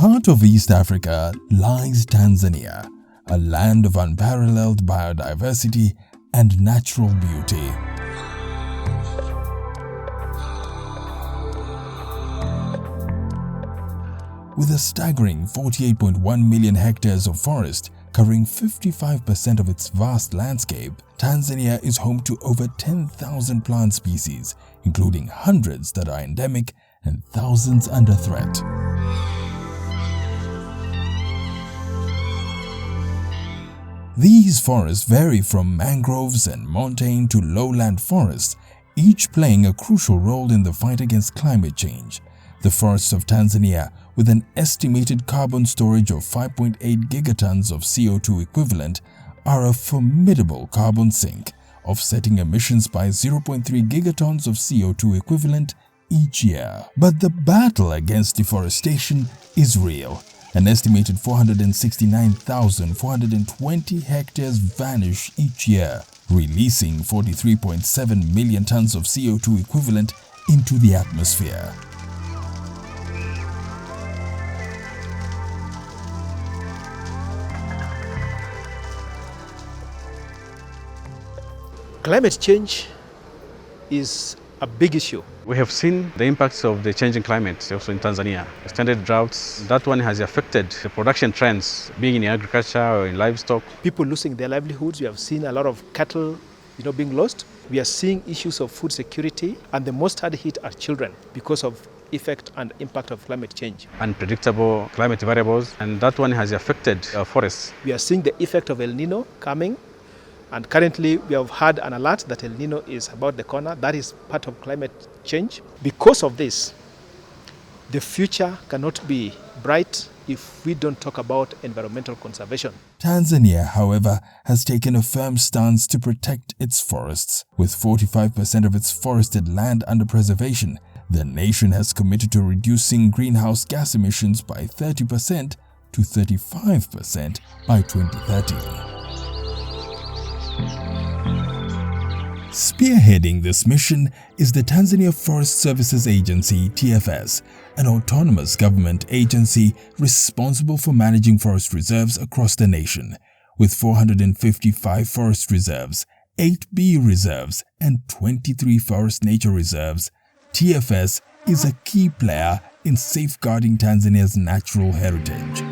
heart of East Africa lies Tanzania, a land of unparalleled biodiversity and natural beauty. With a staggering 48.1 million hectares of forest covering 55% of its vast landscape, Tanzania is home to over 10,000 plant species, including hundreds that are endemic and thousands under threat. These forests vary from mangroves and montane to lowland forests, each playing a crucial role in the fight against climate change. The forests of Tanzania, with an estimated carbon storage of 5.8 gigatons of CO2 equivalent, are a formidable carbon sink, offsetting emissions by 0.3 gigatons of CO2 equivalent each year. But the battle against deforestation is real. An estimated 469,420 hectares vanish each year, releasing 43.7 million tons of CO2 equivalent into the atmosphere. Climate change is a big issue. We have seen the impacts of the changing climate also in Tanzania. Extended droughts, that one has affected the production trends, being in agriculture or in livestock. People losing their livelihoods. We have seen a lot of cattle being lost. We are seeing issues of food security, and the most hard hit are children because of effect and impact of climate change. Unpredictable climate variables, and that one has affected our forests. We are seeing the effect of El Nino coming. And currently, we have had an alert that El Nino is about the corner. That is part of climate change. Because of this, the future cannot be bright if we don't talk about environmental conservation. Tanzania, however, has taken a firm stance to protect its forests. With 45% of its forested land under preservation, the nation has committed to reducing greenhouse gas emissions by 30% to 35% by 2030. Spearheading this mission is the Tanzania Forest Services Agency (TFS), an autonomous government agency responsible for managing forest reserves across the nation. With 455 forest reserves, 8 B reserves, and 23 forest nature reserves, TFS is a key player in safeguarding Tanzania's natural heritage.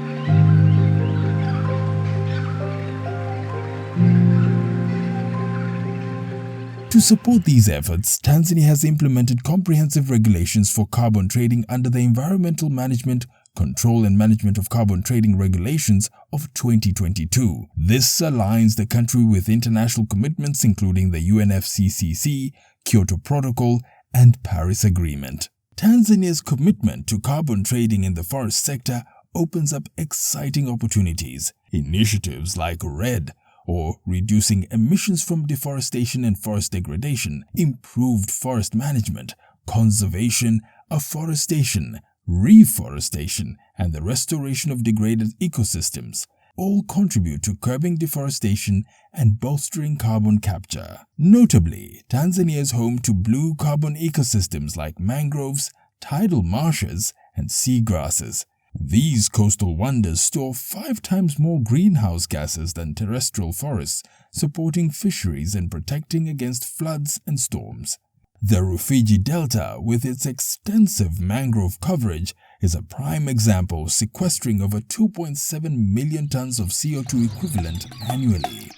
To support these efforts, Tanzania has implemented comprehensive regulations for carbon trading under the Environmental Management, Control and Management of Carbon Trading Regulations of 2022. This aligns the country with international commitments including the UNFCCC, Kyoto Protocol, and Paris Agreement. Tanzania's commitment to carbon trading in the forest sector opens up exciting opportunities. Initiatives like RED, or reducing emissions from deforestation and forest degradation, improved forest management, conservation, afforestation, reforestation, and the restoration of degraded ecosystems all contribute to curbing deforestation and bolstering carbon capture. Notably, Tanzania is home to blue carbon ecosystems like mangroves, tidal marshes, and seagrasses. These coastal wonders store 5 times more greenhouse gases than terrestrial forests, supporting fisheries and protecting against floods and storms. The Rufiji Delta, with its extensive mangrove coverage, is a prime example, sequestering over 2.7 million tons of CO2 equivalent annually.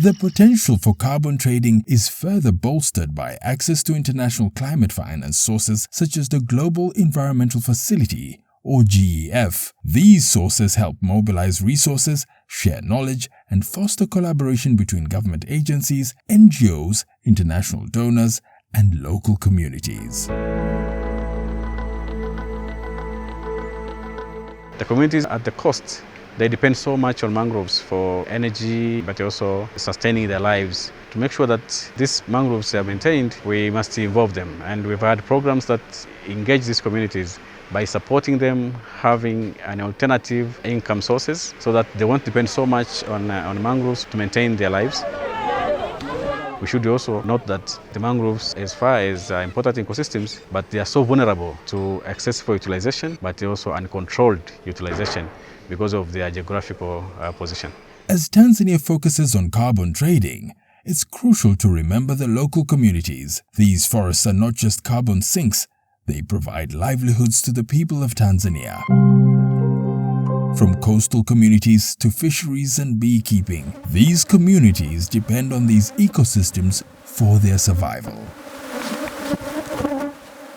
The potential for carbon trading is further bolstered by access to international climate finance sources such as the Global Environmental Facility, or GEF. These sources help mobilize resources, share knowledge, and foster collaboration between government agencies, NGOs, international donors, and local communities. The communities at the coast, they depend so much on mangroves for energy, but also sustaining their lives. To make sure that these mangroves are maintained, we must involve them. And we've had programs that engage these communities by supporting them, having an alternative income sources so that they won't depend so much on mangroves to maintain their lives. We should also note that the mangroves, as far as important ecosystems, but they are so vulnerable to excessive utilization, but also uncontrolled utilization because of their geographical position. As Tanzania focuses on carbon trading, it's crucial to remember the local communities. These forests are not just carbon sinks, they provide livelihoods to the people of Tanzania. From coastal communities to fisheries and beekeeping, these communities depend on these ecosystems for their survival.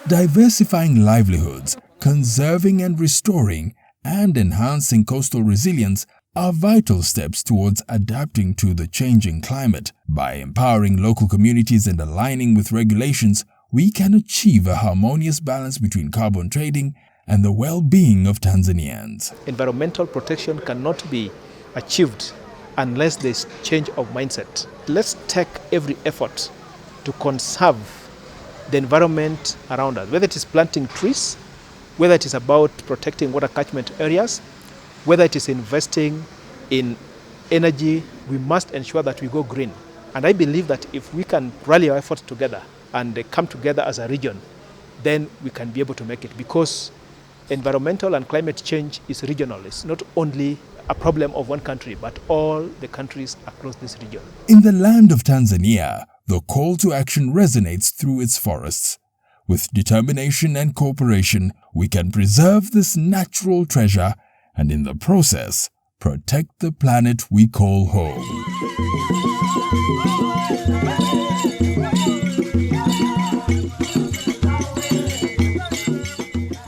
Diversifying livelihoods, conserving and restoring, and enhancing coastal resilience are vital steps towards adapting to the changing climate. By empowering local communities and aligning with regulations, we can achieve a harmonious balance between carbon trading and the well-being of Tanzanians. Environmental protection cannot be achieved unless there's change of mindset. Let's take every effort to conserve the environment around us, whether it is planting trees, whether it is about protecting water catchment areas, whether it is investing in energy. We must ensure that we go green. And I believe that if we can rally our efforts together and come together as a region, then we can be able to make it, because environmental and climate change is regional. It's not only a problem of one country, but all the countries across this region. In the land of Tanzania, the call to action resonates through its forests. With determination and cooperation, we can preserve this natural treasure and in the process, protect the planet we call home.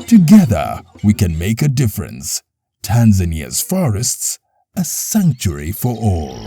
Together, we can make a difference. Tanzania's forests, a sanctuary for all.